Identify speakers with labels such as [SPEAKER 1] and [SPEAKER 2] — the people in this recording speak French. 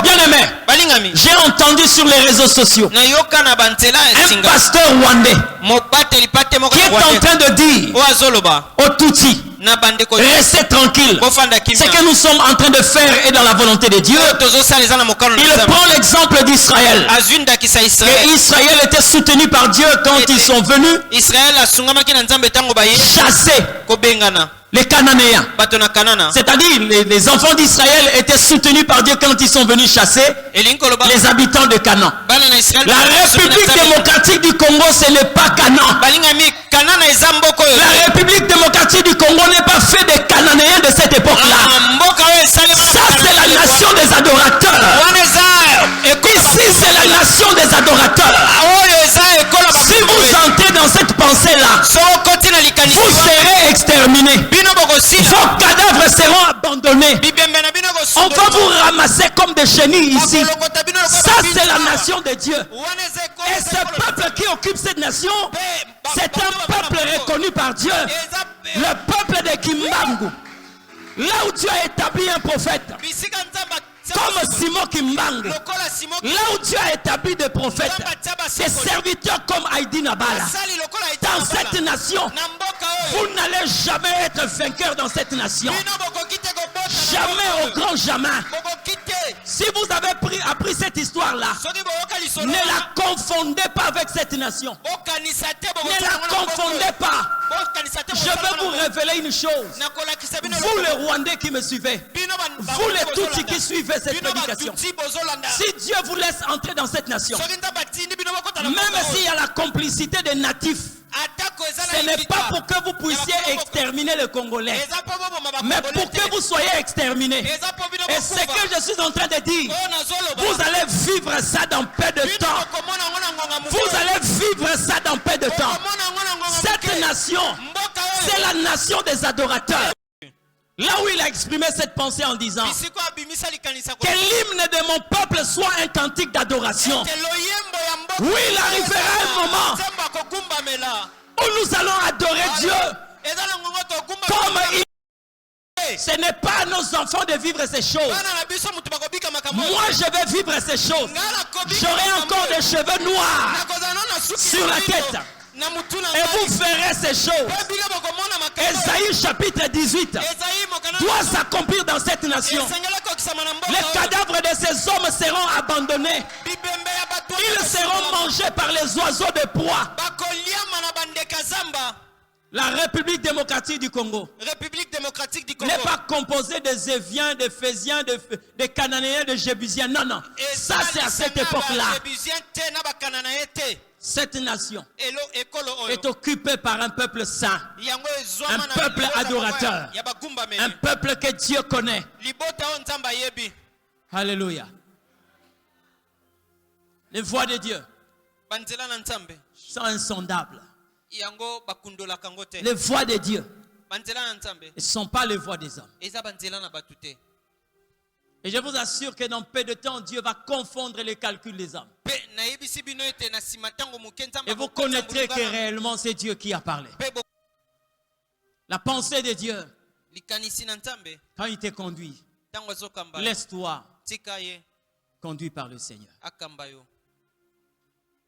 [SPEAKER 1] Bien-aimé, j'ai entendu sur les réseaux sociaux un pasteur rwandais qui est en train de dire aux Tutsis, restez tranquille. Ce que nous sommes en train de faire est dans la volonté de Dieu. Il prend l'exemple d'Israël. Et Israël était soutenu par Dieu quand ils sont venus chasser les Cananéens. C'est-à-dire les enfants d'Israël étaient soutenus par Dieu quand ils sont venus chasser les habitants de Canaan. La République démocratique du Congo, ce n'est pas Canaan. La République démocratique du Congo n'est pas faite des Cananéens de cette époque-là. Ça, c'est la nation des adorateurs. Ici, c'est la nation des adorateurs. Si vous entrez dans cette pensée-là, vous serez exterminés. Vos cadavres seront abandonnés. On va vous ramasser comme des chenilles ici. Ça, c'est la nation de Dieu. Et ce peuple qui occupe cette nation, c'est un peuple reconnu par Dieu. Le peuple de Kimbangu. Là où Dieu a établi un prophète, comme Simon Kimbangu, là où Dieu a établi des prophètes, des serviteurs comme Heidi Nabala, dans cette nation, vous n'allez jamais être vainqueur dans cette nation. Jamais, au grand jamais. Si vous avez appris cette histoire-là, ne la confondez pas avec cette nation. Ne la confondez pas. Je vais vous révéler une chose. Vous les Rwandais qui me suivez, vous les Tutsis qui suivez cette prédication, si Dieu vous laisse entrer dans cette nation, même s'il y a la complicité des natifs, ce n'est pas pour que vous puissiez exterminer les Congolais, mais pour que vous soyez exterminés. Et ce que je suis en train de dire, vous allez vivre ça dans peu de temps. Vous allez vivre ça dans peu de temps. Cette nation, c'est la nation des adorateurs. Là où il a exprimé cette pensée en disant que l'hymne de mon peuple soit un cantique d'adoration. Oui, il arrivera un moment où nous allons adorer Dieu comme il. Ce n'est pas à nos enfants de vivre ces choses. Moi, je vais vivre ces choses. J'aurai encore des cheveux noirs sur la tête. Et vous verrez ces choses. Ésaïe chapitre 18 doit s'accomplir dans cette nation. Les cadavres de ces hommes seront abandonnés. Ils seront mangés par les oiseaux de proie. La République démocratique du Congo n'est pas composée des Éviens, des Phésiens, des Cananéens, des Jébusiens. Non, non. Ça, c'est à cette époque-là. Cette nation est occupée par un peuple saint, un peuple adorateur, un peuple que Dieu connaît. Alléluia. Les voix de Dieu sont insondables. Les voix de Dieu ne sont pas les voix des hommes. Et je vous assure que dans peu de temps, Dieu va confondre les calculs des hommes. Et vous connaîtrez que réellement c'est Dieu qui a parlé. La pensée de Dieu, quand il te conduit, laisse-toi conduire par le Seigneur.